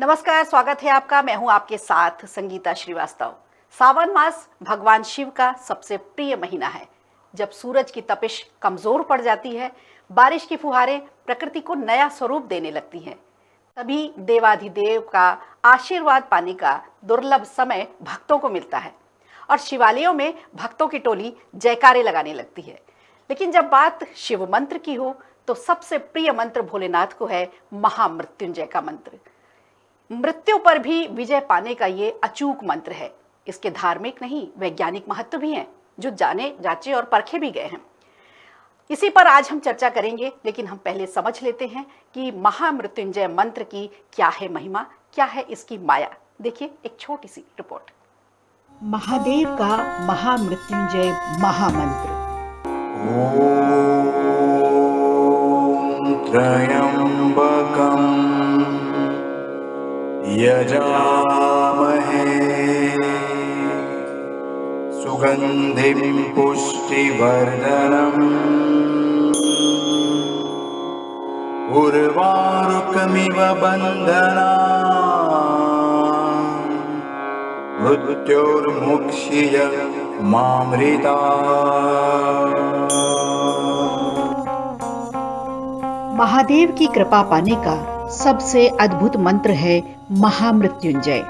नमस्कार, स्वागत है आपका। मैं हूं आपके साथ संगीता श्रीवास्तव। सावन मास भगवान शिव का सबसे प्रिय महीना है। जब सूरज की तपिश कमजोर पड़ जाती है, बारिश की फुहारें प्रकृति को नया स्वरूप देने लगती हैं, तभी देवाधिदेव का आशीर्वाद पाने का दुर्लभ समय भक्तों को मिलता है और शिवालयों में भक्तों की टोली जयकारे लगाने लगती है। लेकिन जब बात शिव मंत्र की हो तो सबसे प्रिय मंत्र भोलेनाथ को है महामृत्युंजय का मंत्र। मृत्यु पर भी विजय पाने का ये अचूक मंत्र है। इसके धार्मिक नहीं, वैज्ञानिक महत्व भी हैं, जो जाने जांचे और परखे भी गए हैं। इसी पर आज हम चर्चा करेंगे, लेकिन हम पहले समझ लेते हैं कि महामृत्युंजय मंत्र की क्या है महिमा, क्या है इसकी माया। देखिए एक छोटी सी रिपोर्ट। महादेव का महामृत्युंजय महामंत्र। ॐ त्र्यम्बकं यजामहे सुगन्धिं पुष्टिवर्धनम् उर्वारुकमिव बन्धनान् मृत्योर्मुक्षीय मामृतात्। महादेव की कृपा पाने का सबसे अद्भुत मंत्र है महामृत्युंजय।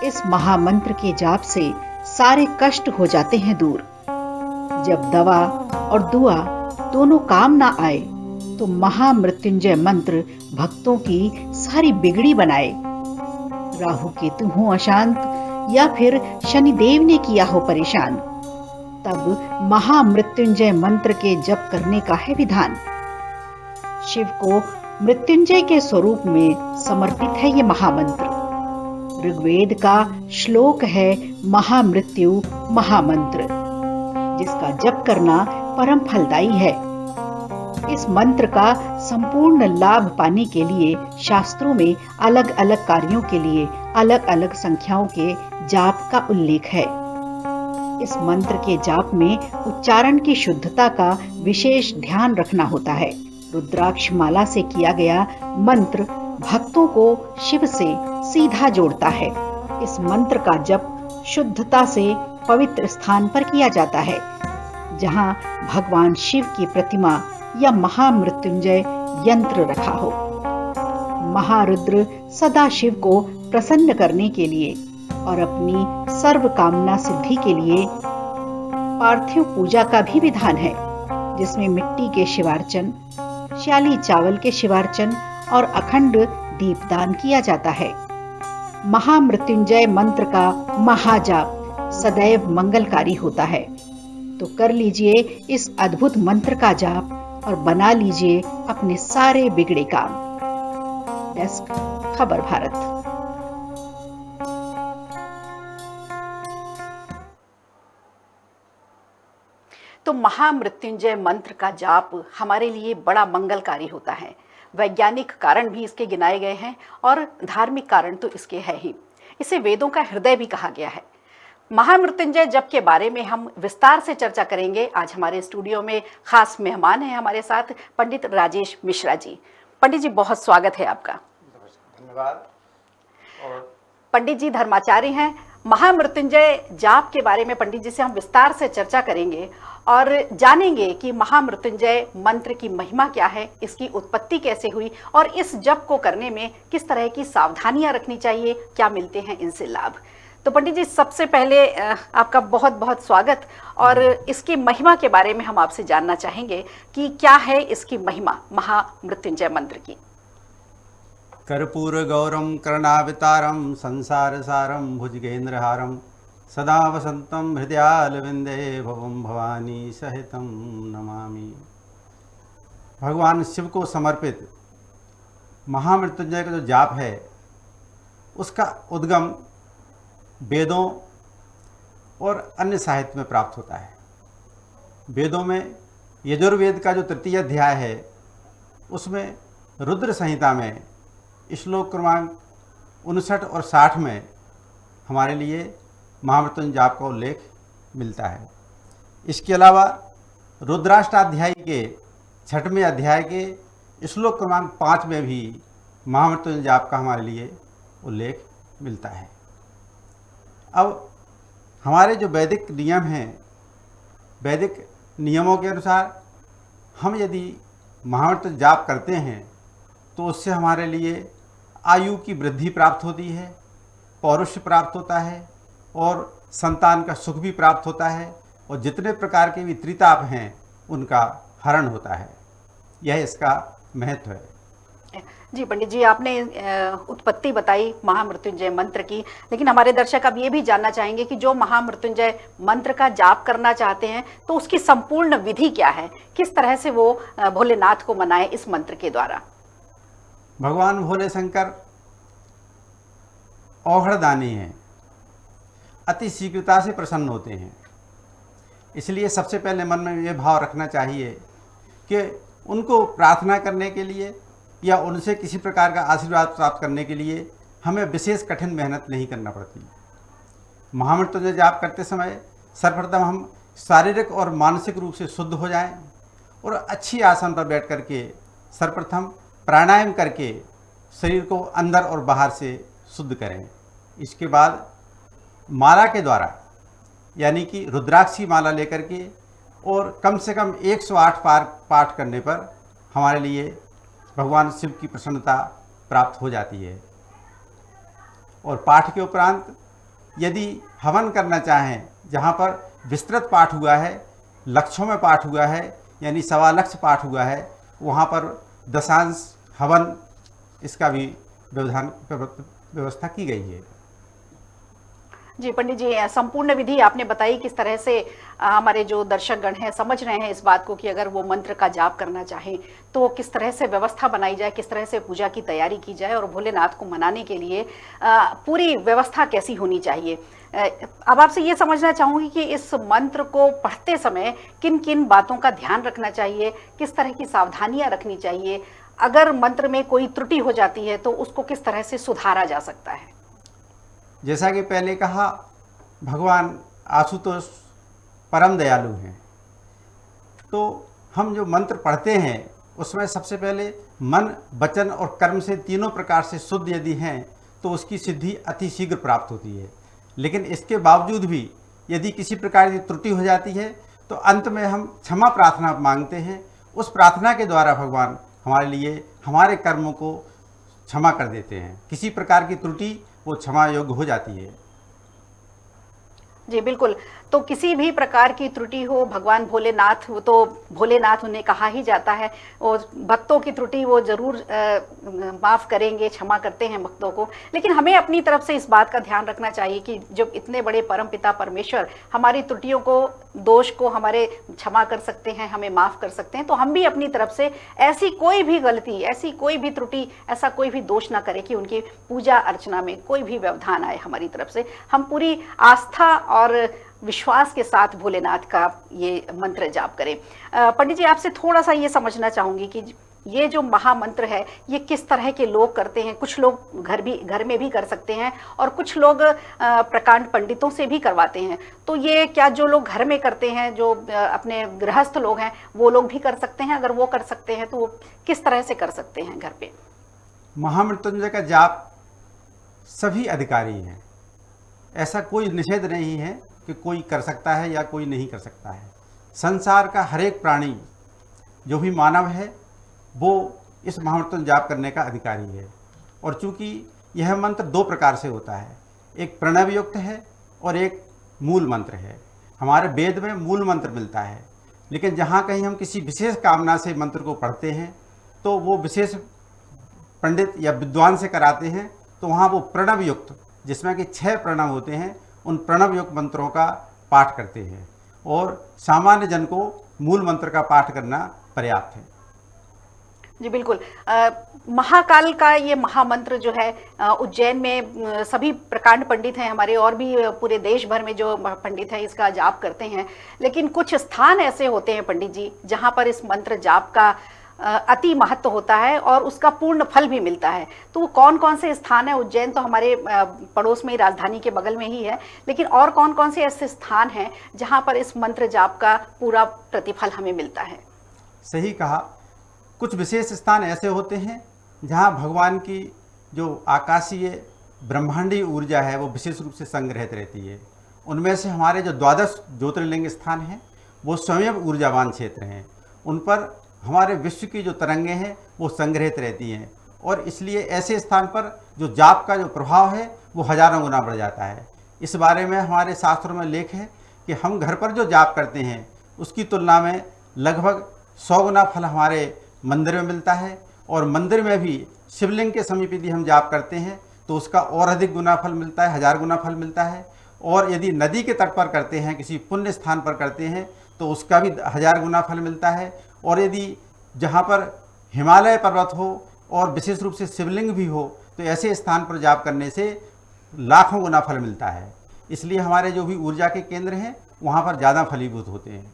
इस महामंत्र के जाप से सारे कष्ट हो जाते हैं दूर। जब दवा और दुआ दोनों काम ना आए तो महामृत्युंजय मंत्र भक्तों की सारी बिगड़ी बनाए। राहु केतु हो अशांत या फिर शनिदेव ने किया हो परेशान, तब महामृत्युंजय मंत्र के जप करने का है विधान। शिव को मृत्युंजय के स्वरूप में समर्पित है ये महामंत्र। ऋग्वेद का श्लोक है महामृत्यु महामंत्र, जिसका जप करना परम फलदायी है। इस मंत्र का संपूर्ण लाभ पाने के लिए शास्त्रों में अलग अलग कार्यों के लिए अलग अलग संख्याओं के जाप का उल्लेख है। इस मंत्र के जाप में उच्चारण की शुद्धता का विशेष ध्यान रखना होता है। रुद्राक्ष माला से किया गया मंत्र भक्तों को शिव से सीधा जोड़ता है। इस मंत्र का जप शुद्धता से पवित्र स्थान पर किया जाता है, जहां भगवान शिव की प्रतिमा या महामृत्युंजय यंत्र रखा हो। महारुद्र सदा शिव को प्रसन्न करने के लिए और अपनी सर्व कामना सिद्धि के लिए पार्थिव पूजा का भी विधान है, जिसमें मिट्टी के शिवार्चन, श्याली चावल के शिवार्चन और अखंड दीपदान किया जाता है। महामृत्युंजय मंत्र का महाजाप सदैव मंगलकारी होता है। तो कर लीजिए इस अद्भुत मंत्र का जाप और बना लीजिए अपने सारे बिगड़े काम। डेस्क खबर भारत। तो महामृत्युंजय मंत्र का जाप हमारे लिए बड़ा मंगलकारी होता है। वैज्ञानिक कारण भी इसके गिनाए गए हैं और धार्मिक कारण तो इसके है ही। इसे वेदों का हृदय भी कहा गया है। महामृत्युंजय जप के बारे में हम विस्तार से चर्चा करेंगे। आज हमारे स्टूडियो में खास मेहमान हैं हमारे साथ पंडित राजेश मिश्रा जी। पंडित जी, बहुत स्वागत है आपका। धन्यवाद। और पंडित जी धर्माचार्य हैं। महामृत्युंजय जाप के बारे में पंडित जी से हम विस्तार से चर्चा करेंगे और जानेंगे कि महामृत्युंजय मंत्र की महिमा क्या है, इसकी उत्पत्ति कैसे हुई और इस जप को करने में किस तरह की सावधानियां रखनी चाहिए, क्या मिलते हैं इनसे लाभ। तो पंडित जी, सबसे पहले आपका बहुत बहुत स्वागत। और इसकी महिमा के बारे में हम आपसे जानना चाहेंगे कि क्या है इसकी महिमा महामृत्युंजय मंत्र की। कर्पूर गौरम कर्णावतारम संसार सारम भुजगेंद्रहारम सदा वसंतम हृदयालविंदे भवम भवानी सहितम नमामि। भगवान शिव को समर्पित महामृत्युंजय का जो जाप है, उसका उद्गम वेदों और अन्य साहित्य में प्राप्त होता है। वेदों में यजुर्वेद का जो तृतीय अध्याय है, उसमें रुद्र संहिता में श्लोक क्रमांक 59 और 60 में हमारे लिए महामृत्युंजय जाप का उल्लेख मिलता है। इसके अलावा रुद्राष्टाध्यायी के 6वें अध्याय के श्लोक क्रमांक 5 में भी महामृत्युंजय जाप का हमारे लिए उल्लेख मिलता है। अब हमारे जो वैदिक नियम हैं, वैदिक नियमों के अनुसार हम यदि महामृत्युंजय जाप करते हैं तो उससे हमारे लिए आयु की वृद्धि प्राप्त होती है, पौरुष प्राप्त होता है और संतान का सुख भी प्राप्त होता है, और जितने प्रकार के भी त्रिताप हैं उनका हरण होता है। यह इसका महत्व है। जी पंडित जी, आपने उत्पत्ति बताई महामृत्युंजय मंत्र की, लेकिन हमारे दर्शक अब ये भी जानना चाहेंगे कि जो महामृत्युंजय मंत्र का जाप करना चाहते हैं तो उसकी संपूर्ण विधि क्या है, किस तरह से वो भोलेनाथ को मनाए इस मंत्र के द्वारा। भगवान भोले शंकर औघड़दानी हैं, अति शीघ्रता से प्रसन्न होते हैं। इसलिए सबसे पहले मन में ये भाव रखना चाहिए कि उनको प्रार्थना करने के लिए या उनसे किसी प्रकार का आशीर्वाद प्राप्त करने के लिए हमें विशेष कठिन मेहनत नहीं करना पड़ती। महामृत्युंजय जाप करते समय सर्वप्रथम हम शारीरिक और मानसिक रूप से शुद्ध हो जाएं और अच्छी आसन पर बैठ करके सर्वप्रथम प्राणायाम करके शरीर को अंदर और बाहर से शुद्ध करें। इसके बाद माला के द्वारा यानी कि रुद्राक्षी माला लेकर के और कम से कम 108 बार पाठ करने पर हमारे लिए भगवान शिव की प्रसन्नता प्राप्त हो जाती है। और पाठ के उपरांत यदि हवन करना चाहें, जहाँ पर विस्तृत पाठ हुआ है, लक्षों में पाठ हुआ है यानी 1.25 लक्ष पाठ हुआ है, वहाँ पर दशांश हवन इसका भी व्यवस्था की गई है। जी पंडित जी, संपूर्ण विधि आपने बताई किस तरह से हमारे जो दर्शकगण हैं समझ रहे हैं इस बात को कि अगर वो मंत्र का जाप करना चाहें तो किस तरह से व्यवस्था बनाई जाए, किस तरह से पूजा की तैयारी की जाए और भोलेनाथ को मनाने के लिए पूरी व्यवस्था कैसी होनी चाहिए। अब आपसे ये समझना चाहूँगी कि इस मंत्र को पढ़ते समय किन किन बातों का ध्यान रखना चाहिए, किस तरह की सावधानियाँ रखनी चाहिए, अगर मंत्र में कोई त्रुटि हो जाती है तो उसको किस तरह से सुधारा जा सकता है। जैसा कि पहले कहा, भगवान आशुतोष परम दयालु हैं, तो हम जो मंत्र पढ़ते हैं उसमें सबसे पहले मन, वचन और कर्म से तीनों प्रकार से शुद्ध यदि हैं तो उसकी सिद्धि अति शीघ्र प्राप्त होती है। लेकिन इसके बावजूद भी यदि किसी प्रकार की त्रुटि हो जाती है तो अंत में हम क्षमा प्रार्थना मांगते हैं। उस प्रार्थना के द्वारा भगवान हमारे लिए हमारे कर्मों को क्षमा कर देते हैं। किसी प्रकार की त्रुटि वो क्षमा योग्य हो जाती है। जी बिल्कुल, तो किसी भी प्रकार की त्रुटि हो भगवान भोलेनाथ, वो तो भोलेनाथ उन्हें कहा ही जाता है, और भक्तों की त्रुटि वो जरूर माफ़ करेंगे, क्षमा करते हैं भक्तों को। लेकिन हमें अपनी तरफ से इस बात का ध्यान रखना चाहिए कि जब इतने बड़े परमपिता परमेश्वर हमारी त्रुटियों को, दोष को हमारे क्षमा कर सकते हैं, हमें माफ़ कर सकते हैं, तो हम भी अपनी तरफ से ऐसी कोई भी गलती, ऐसी कोई भी त्रुटि, ऐसा कोई भी दोष ना करें कि उनकी पूजा अर्चना में कोई भी व्यवधान आए हमारी तरफ से। हम पूरी आस्था और विश्वास के साथ भोलेनाथ का ये मंत्र जाप करें। पंडित जी, आपसे थोड़ा सा ये समझना चाहूँगी कि ये जो महामंत्र है ये किस तरह के लोग करते हैं। कुछ लोग घर में भी कर सकते हैं और कुछ लोग प्रकांड पंडितों से भी करवाते हैं। तो ये क्या जो लोग घर में करते हैं, जो अपने गृहस्थ लोग हैं, वो लोग भी कर सकते हैं? अगर वो कर सकते हैं तो वो किस तरह से कर सकते हैं घर पे? महामृत्युंजय का जाप सभी अधिकारी हैं, ऐसा कोई निषेध नहीं है कि कोई कर सकता है या कोई नहीं कर सकता है। संसार का हर एक प्राणी जो भी मानव है वो इस महामृत्युंजय जाप करने का अधिकारी है। और चूंकि यह मंत्र 2 प्रकार से होता है, एक प्रणव युक्त है और एक मूल मंत्र है। हमारे वेद में मूल मंत्र मिलता है, लेकिन जहाँ कहीं हम किसी विशेष कामना से मंत्र को पढ़ते हैं तो वो विशेष पंडित या विद्वान से कराते हैं, तो वहाँ वो प्रणव युक्त, जिसमें कि 6 प्रणव होते हैं, उन प्रणव युक्त मंत्रों का पाठ करते हैं। और सामान्य जन को मूल मंत्र का पाठ करना पर्याप्त है। जी बिल्कुल। महाकाल का ये महामंत्र जो है उज्जैन में सभी प्रकांड पंडित हैं हमारे, और भी पूरे देश भर में जो पंडित हैं इसका जाप करते हैं। लेकिन कुछ स्थान ऐसे होते हैं पंडित जी जहाँ पर इस मंत्र जाप का अति महत्व होता है और उसका पूर्ण फल भी मिलता है। तो वो कौन कौन से स्थान है? उज्जैन तो हमारे पड़ोस में ही, राजधानी के बगल में ही है, लेकिन और कौन कौन से ऐसे स्थान हैं जहाँ पर इस मंत्र जाप का पूरा प्रतिफल हमें मिलता है? सही कहा। कुछ विशेष स्थान ऐसे होते हैं जहाँ भगवान की जो आकाशीय ब्रह्मांडीय ऊर्जा है वो विशेष रूप से संग्रहित रहती है। उनमें से हमारे जो 12 ज्योतिर्लिंग स्थान हैं वो स्वयं ऊर्जावान क्षेत्र हैं। उन पर हमारे विश्व की जो तरंगें हैं वो संग्रहित रहती हैं, और इसलिए ऐसे स्थान पर जो जाप का जो प्रभाव है वो हजारों गुना बढ़ जाता है। इस बारे में हमारे शास्त्रों में लेख है कि हम घर पर जो जाप करते हैं उसकी तुलना में लगभग 100 गुना फल हमारे मंदिर में मिलता है, और मंदिर में भी शिवलिंग के समीप यदि हम जाप करते हैं तो उसका और अधिक गुना फल मिलता है, 1000 गुना फल मिलता है। और यदि नदी के तट पर करते हैं, किसी पुण्य स्थान पर करते हैं तो उसका भी 1000 गुना फल मिलता है। और यदि जहाँ पर हिमालय पर्वत हो और विशेष रूप से शिवलिंग भी हो तो ऐसे स्थान पर जाप करने से लाखों गुना फल मिलता है। इसलिए हमारे जो भी ऊर्जा के केंद्र हैं वहाँ पर ज़्यादा फलीभूत होते हैं।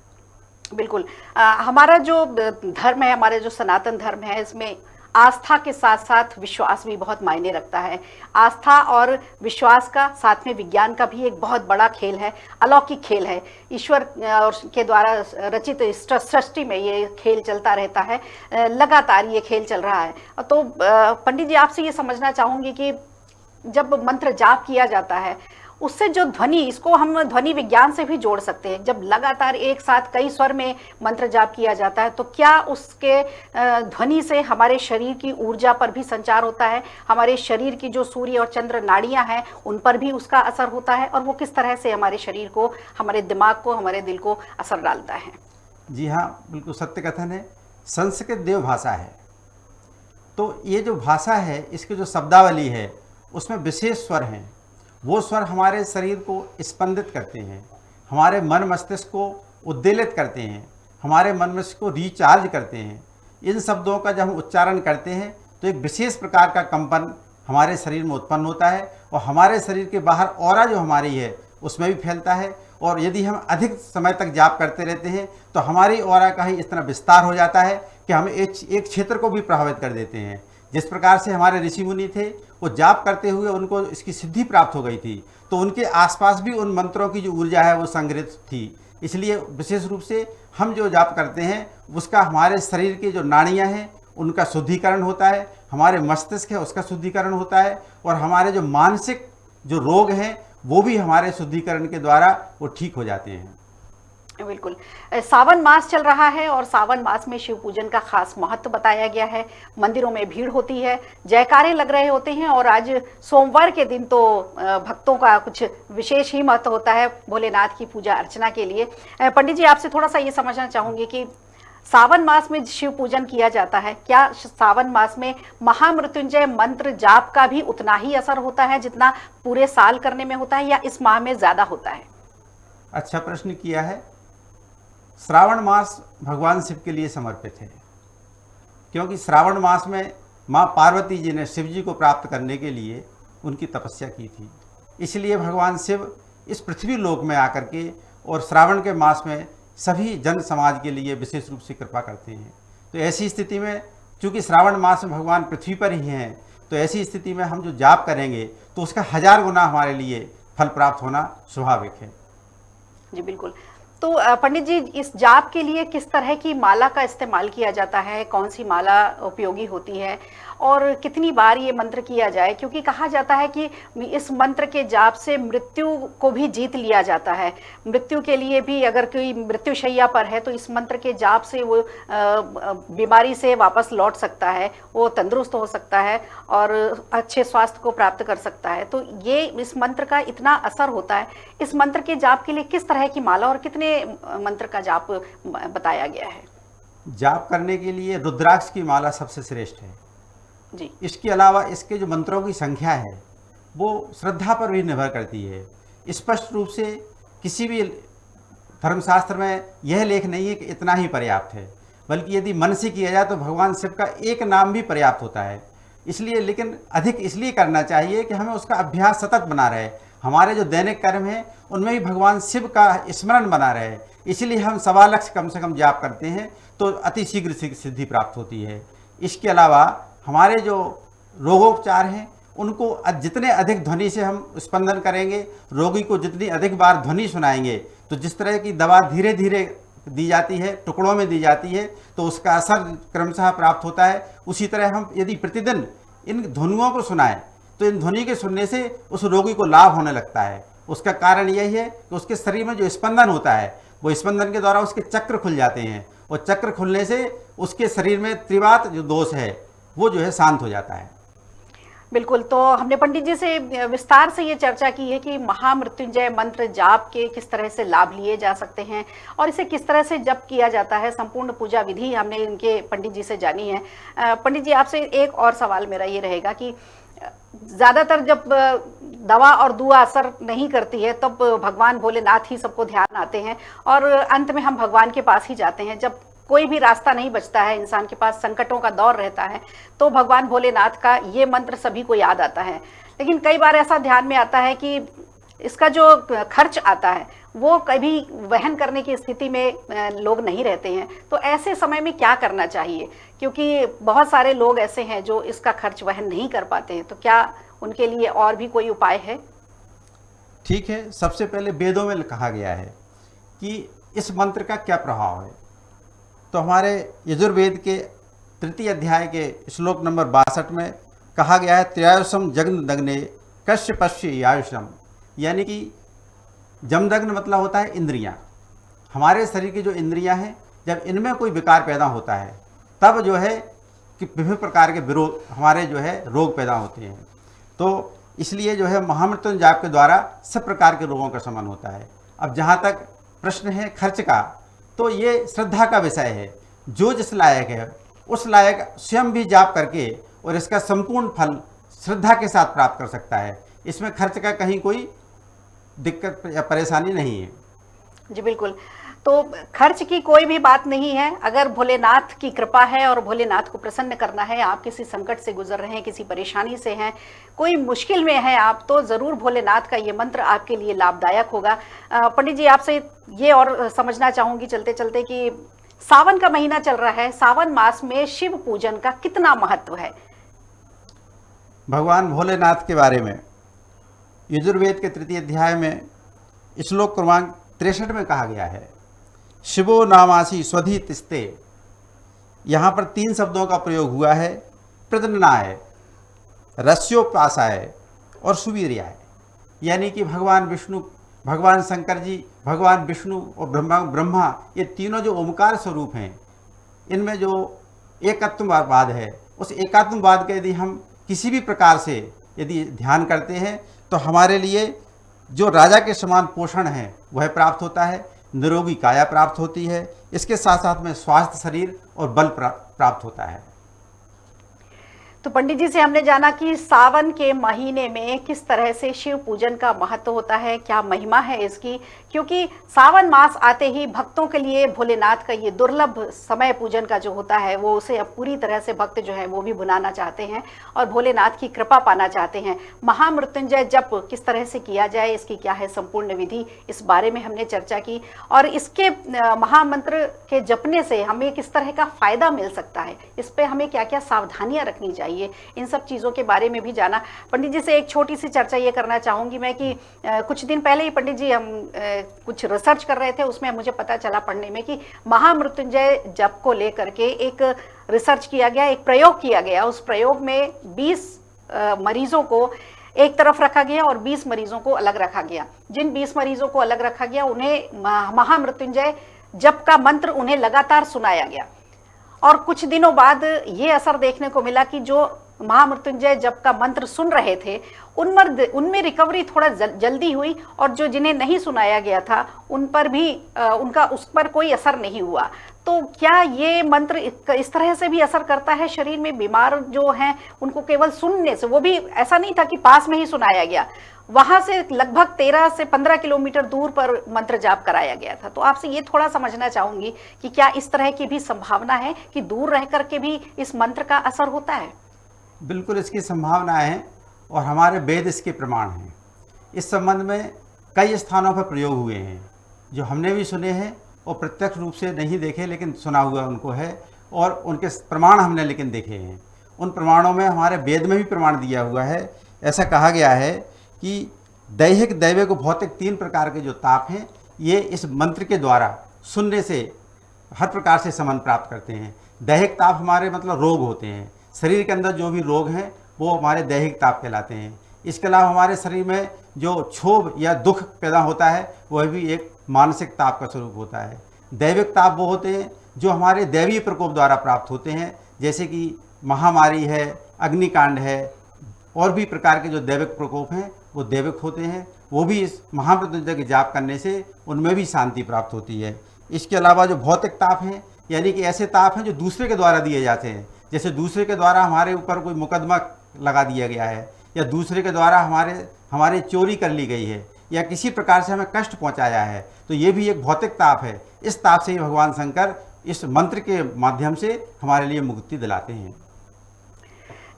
बिल्कुल। हमारा जो धर्म है, हमारे जो सनातन धर्म है, इसमें आस्था के साथ साथ विश्वास भी बहुत मायने रखता है। आस्था और विश्वास का, साथ में विज्ञान का भी एक बहुत बड़ा खेल है, अलौकिक खेल है। ईश्वर के द्वारा रचित सृष्टि में ये खेल चलता रहता है, लगातार ये खेल चल रहा है। तो पंडित जी, आपसे ये समझना चाहूँगी कि जब मंत्र जाप किया जाता है उससे जो ध्वनि, इसको हम ध्वनि विज्ञान से भी जोड़ सकते हैं। जब लगातार एक साथ कई स्वर में मंत्र जाप किया जाता है तो क्या उसके ध्वनि से हमारे शरीर की ऊर्जा पर भी संचार होता है, हमारे शरीर की जो सूर्य और चंद्र नाड़ियां हैं उन पर भी उसका असर होता है, और वो किस तरह से हमारे शरीर को, हमारे दिमाग को, हमारे दिल को असर डालता है? जी हाँ, बिल्कुल सत्य कथन है। संस्कृत देव भाषा है, तो ये जो भाषा है इसकी जो शब्दावली है उसमें विशेष स्वर हैं। वो स्वर हमारे शरीर को स्पंदित करते हैं, हमारे मन मस्तिष्क को उद्वेलित करते हैं, हमारे मन मस्तिष्क को रिचार्ज करते हैं। इन शब्दों का जब हम उच्चारण करते हैं तो एक विशेष प्रकार का कंपन हमारे शरीर में उत्पन्न होता है, और हमारे शरीर के बाहर ऑरा जो हमारी है उसमें भी फैलता है। और यदि हम अधिक समय तक जाप करते रहते हैं तो हमारी ऑरा का ही इस तरह विस्तार हो जाता है कि हम एक क्षेत्र को भी प्रभावित कर देते हैं। जिस प्रकार से हमारे ऋषि मुनि थे, वो जाप करते हुए उनको इसकी सिद्धि प्राप्त हो गई थी, तो उनके आसपास भी उन मंत्रों की जो ऊर्जा है वो संग्रहित थी। इसलिए विशेष रूप से हम जो जाप करते हैं उसका हमारे शरीर की जो नाड़ियाँ हैं उनका शुद्धिकरण होता है, हमारे मस्तिष्क है उसका शुद्धिकरण होता है, और हमारे जो मानसिक जो रोग हैं वो भी हमारे शुद्धिकरण के द्वारा वो ठीक हो जाते हैं। बिल्कुल। सावन मास चल रहा है और सावन मास में शिव पूजन का खास महत्व बताया गया है। मंदिरों में भीड़ होती है, जयकारे लग रहे होते हैं, और आज सोमवार के दिन तो भक्तों का कुछ विशेष ही महत्व होता है भोलेनाथ की पूजा अर्चना के लिए। पंडित जी, आपसे थोड़ा सा ये समझना चाहूंगी कि सावन मास में शिव पूजन किया जाता है, क्या सावन मास में महामृत्युंजय मंत्र जाप का भी उतना ही असर होता है जितना पूरे साल करने में होता है, या इस माह में ज्यादा होता है? अच्छा प्रश्न किया है। श्रावण मास भगवान शिव के लिए समर्पित है, क्योंकि श्रावण मास में माँ पार्वती जी ने शिव जी को प्राप्त करने के लिए उनकी तपस्या की थी। इसलिए भगवान शिव इस पृथ्वी लोक में आकर के और श्रावण के मास में सभी जन समाज के लिए विशेष रूप से कृपा करते हैं। तो ऐसी स्थिति में, चूँकि श्रावण मास में भगवान पृथ्वी पर ही हैं, तो ऐसी स्थिति में हम जो जाप करेंगे तो उसका 1000 गुना हमारे लिए फल प्राप्त होना स्वाभाविक है। जी बिल्कुल। तो पंडित जी, इस जाप के लिए किस तरह की माला का इस्तेमाल किया जाता है, कौन सी माला उपयोगी होती है, और कितनी बार ये मंत्र किया जाए? क्योंकि कहा जाता है कि इस मंत्र के जाप से मृत्यु को भी जीत लिया जाता है। मृत्यु के लिए भी, अगर कोई मृत्युशैया पर है तो इस मंत्र के जाप से वो बीमारी से वापस लौट सकता है, वो तंदुरुस्त हो सकता है और अच्छे स्वास्थ्य को प्राप्त कर सकता है। तो ये इस मंत्र का इतना असर होता है। इस मंत्र के जाप के लिए किस तरह की माला और कितने मंत्र का जाप बताया गया है? जाप करने के लिए रुद्राक्ष की माला सबसे श्रेष्ठ है जी। इसके अलावा इसके जो मंत्रों की संख्या है वो श्रद्धा पर भी निर्भर करती है। स्पष्ट रूप से किसी भी धर्मशास्त्र में यह लेख नहीं है कि इतना ही पर्याप्त है, बल्कि यदि मन से किया जाए तो भगवान शिव का एक नाम भी पर्याप्त होता है। इसलिए, लेकिन अधिक इसलिए करना चाहिए कि हमें उसका अभ्यास सतत बना रहे, हमारे जो दैनिक कर्म हैं उनमें भी भगवान शिव का स्मरण बना रहे। इसलिए हम 1.25 लाख कम से कम जाप करते हैं तो अति शीघ्र सिद्धि प्राप्त होती है। इसके अलावा हमारे जो रोगोपचार हैं उनको जितने अधिक ध्वनि से हम स्पंदन करेंगे, रोगी को जितनी अधिक बार ध्वनि सुनाएंगे, तो जिस तरह की दवा धीरे धीरे दी जाती है, टुकड़ों में दी जाती है, तो उसका असर क्रमशः प्राप्त होता है। उसी तरह हम यदि प्रतिदिन इन ध्वनियों को सुनाएं तो इन ध्वनि के सुनने से उस रोगी को लाभ होने लगता है। उसका कारण यही है कि उसके शरीर में जो स्पंदन होता है वो स्पंदन के द्वारा उसके चक्र खुल जाते हैं, और चक्र खुलने से उसके शरीर में त्रिवात जो दोष है वो जो है शांत हो जाता है। बिल्कुल। तो हमने पंडित जी से विस्तार से ये चर्चा की है कि महामृत्युंजय मंत्र जाप के किस तरह से लाभ लिए जा सकते हैं और इसे किस तरह से जप किया जाता है। संपूर्ण पूजा विधि हमने इनके पंडित जी से जानी है। पंडित जी, आपसे एक और सवाल मेरा ये रहेगा कि ज़्यादातर जब दवा और दुआ असर नहीं करती है तब भगवान भोलेनाथ ही सबको ध्यान आते हैं और अंत में हम भगवान के पास ही जाते हैं। जब कोई भी रास्ता नहीं बचता है, इंसान के पास संकटों का दौर रहता है, तो भगवान भोलेनाथ का ये मंत्र सभी को याद आता है। लेकिन कई बार ऐसा ध्यान में आता है कि इसका जो खर्च आता है वो कभी वहन करने की स्थिति में लोग नहीं रहते हैं। तो ऐसे समय में क्या करना चाहिए, क्योंकि बहुत सारे लोग ऐसे हैं जो इसका खर्च वहन नहीं कर पाते हैं, तो क्या उनके लिए और भी कोई उपाय है? ठीक है, सबसे पहले वेदों में कहा गया है कि इस मंत्र का क्या प्रभाव है। तो हमारे यजुर्वेद के 3 अध्याय के श्लोक नंबर 62 में कहा गया है, त्रयायुषम जग्न दग्ने कश्य पश्य आयुषम, यानी कि जमदग्न मतलब होता है इंद्रियां। हमारे शरीर की जो इंद्रियां हैं, जब इनमें कोई विकार पैदा होता है तब जो है कि विभिन्न प्रकार के विरोध हमारे जो है रोग पैदा होते हैं। तो इसलिए जो है महामृत्युंजय जाप के द्वारा सब प्रकार के रोगों का शमन होता है। अब जहाँ तक प्रश्न है खर्च का, तो ये श्रद्धा का विषय है। जो जिस लायक है उस लायक स्वयं भी जाप करके और इसका संपूर्ण फल श्रद्धा के साथ प्राप्त कर सकता है। इसमें खर्च का कहीं कोई दिक्कत या परेशानी नहीं है। जी बिल्कुल। तो खर्च की कोई भी बात नहीं है। अगर भोलेनाथ की कृपा है और भोलेनाथ को प्रसन्न करना है, आप किसी संकट से गुजर रहे हैं, किसी परेशानी से हैं, कोई मुश्किल में है आप, तो ज़रूर भोलेनाथ का ये मंत्र आपके लिए लाभदायक होगा। पंडित जी, आपसे ये और समझना चाहूँगी चलते चलते कि सावन का महीना चल रहा है, सावन मास में शिव पूजन का कितना महत्व है? भगवान भोलेनाथ के बारे में यजुर्वेद के 3 अध्याय में श्लोक क्रमांक 63 में कहा गया है, शिवो नामासी स्वधि तिस्ते। यहाँ पर 3 शब्दों का प्रयोग हुआ है, प्रदन्नाय, रस्योपासाय और सुवीर्याय। यानी कि भगवान विष्णु, भगवान शंकर जी, भगवान विष्णु और ब्रह्मा ये तीनों जो ओमकार स्वरूप हैं, इनमें जो एकत्ववाद है, उस एकात्मवाद का यदि हम किसी भी प्रकार से यदि ध्यान करते हैं तो हमारे लिए जो राजा के समान पोषण है वह प्राप्त होता है, निरोगी काया प्राप्त होती है, इसके साथ साथ में स्वास्थ्य शरीर और बल प्राप्त होता है। तो पंडित जी से हमने जाना कि सावन के महीने में किस तरह से शिव पूजन का महत्व होता है, क्या महिमा है इसकी, क्योंकि सावन मास आते ही भक्तों के लिए भोलेनाथ का ये दुर्लभ समय पूजन का जो होता है वो उसे अब पूरी तरह से भक्त जो है वो भी भुनाना चाहते हैं और भोलेनाथ की कृपा पाना चाहते हैं। महामृत्युंजय जप किस तरह से किया जाए, इसकी क्या है संपूर्ण विधि, इस बारे में हमने चर्चा की और इसके महामंत्र के जपने से हमें किस तरह का फायदा मिल सकता है, इस पर हमें क्या क्या सावधानियां रखनी चाहिए, इन सब चीज़ों के बारे में भी जाना। पंडित जी से एक छोटी सी चर्चा ये करना चाहूँगी मैं कि कुछ दिन पहले ही पंडित जी हम कुछ रिसर्च कर रहे थे, उसमें मुझे पता चला पढ़ने में कि महामृत्युंजय जप को लेकर के एक रिसर्च किया गया, एक प्रयोग किया गया। उस प्रयोग में 20 मरीजों को एक तरफ रखा गया और 20 मरीजों को अलग रखा गया। जिन 20 मरीजों को अलग रखा गया उन्हें महामृत्युंजय जप का मंत्र उन्हें लगातार सुनाया गया और कुछ दिनों बाद ये असर देखने को मिला कि जो महामृत्युंजय जप का मंत्र सुन रहे थे उनमें रिकवरी थोड़ा जल्दी हुई और जो जिन्हें नहीं सुनाया गया था उन पर भी उनका उस पर कोई असर नहीं हुआ। तो क्या ये मंत्र इस तरह से भी असर करता है शरीर में? बीमार जो हैं उनको केवल सुनने से, वो भी ऐसा नहीं था कि पास में ही सुनाया गया, वहां से लगभग 13 से 15 किलोमीटर दूर पर मंत्र जाप कराया गया था। तो आपसे ये थोड़ा समझना चाहूंगी कि क्या इस तरह की भी संभावना है कि दूर रह करके भी इस मंत्र का असर होता है? बिल्कुल इसकी संभावना है और हमारे वेद इसके प्रमाण हैं। इस संबंध में कई स्थानों पर प्रयोग हुए हैं जो हमने भी सुने हैं और प्रत्यक्ष रूप से नहीं देखे लेकिन सुना हुआ उनको है और उनके प्रमाण हमने लेकिन देखे हैं। उन प्रमाणों में हमारे वेद में भी प्रमाण दिया हुआ है। ऐसा कहा गया है कि दैहिक दैविक भौतिक 3 प्रकार के जो ताप हैं ये इस मंत्र के द्वारा सुनने से हर प्रकार से समन प्राप्त करते हैं। दैहिक ताप हमारे मतलब रोग होते हैं, शरीर के अंदर जो भी रोग हैं वो हमारे दैहिक ताप कहलाते हैं। इसके अलावा हमारे शरीर में जो क्षोभ या दुख पैदा होता है वह भी एक मानसिक ताप का स्वरूप होता है। दैविक ताप वो होते हैं जो हमारे दैवीय प्रकोप द्वारा प्राप्त होते हैं, जैसे कि महामारी है, अग्निकांड है, और भी प्रकार के जो दैविक प्रकोप हैं वो दैविक होते हैं। वो भी इस महामृत्युंजय के जाप करने से उनमें भी शांति प्राप्त होती है। इसके अलावा जो भौतिक ताप हैं, यानी कि ऐसे ताप हैं जो दूसरे के द्वारा दिए जाते हैं, जैसे दूसरे के द्वारा हमारे ऊपर कोई मुकदमा लगा दिया गया है, या दूसरे के द्वारा हमारे चोरी कर ली गई है, या किसी प्रकार से हमें कष्ट पहुंचाया है, तो ये भी एक भौतिक ताप है। इस ताप से ही भगवान शंकर इस मंत्र के माध्यम से हमारे लिए मुक्ति दिलाते हैं।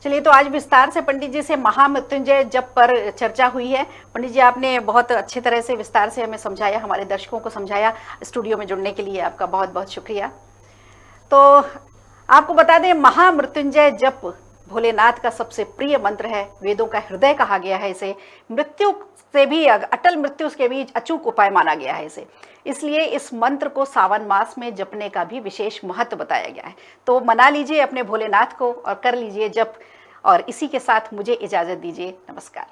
चलिए, तो आज विस्तार से पंडित जी से महामृत्युंजय जप पर चर्चा हुई है। पंडित जी, आपने बहुत अच्छे तरह से विस्तार से हमें समझाया, हमारे दर्शकों को समझाया। स्टूडियो में जुड़ने के लिए आपका बहुत बहुत शुक्रिया। तो आपको बता दें, महामृत्युंजय जप भोलेनाथ का सबसे प्रिय मंत्र है। वेदों का हृदय कहा गया है इसे। मृत्यु से भी, अटल मृत्यु के बीच अचूक उपाय माना गया है इसे। इसलिए इस मंत्र को सावन मास में जपने का भी विशेष महत्व बताया गया है। तो मना लीजिए अपने भोलेनाथ को और कर लीजिए जप। और इसी के साथ मुझे इजाजत दीजिए। नमस्कार।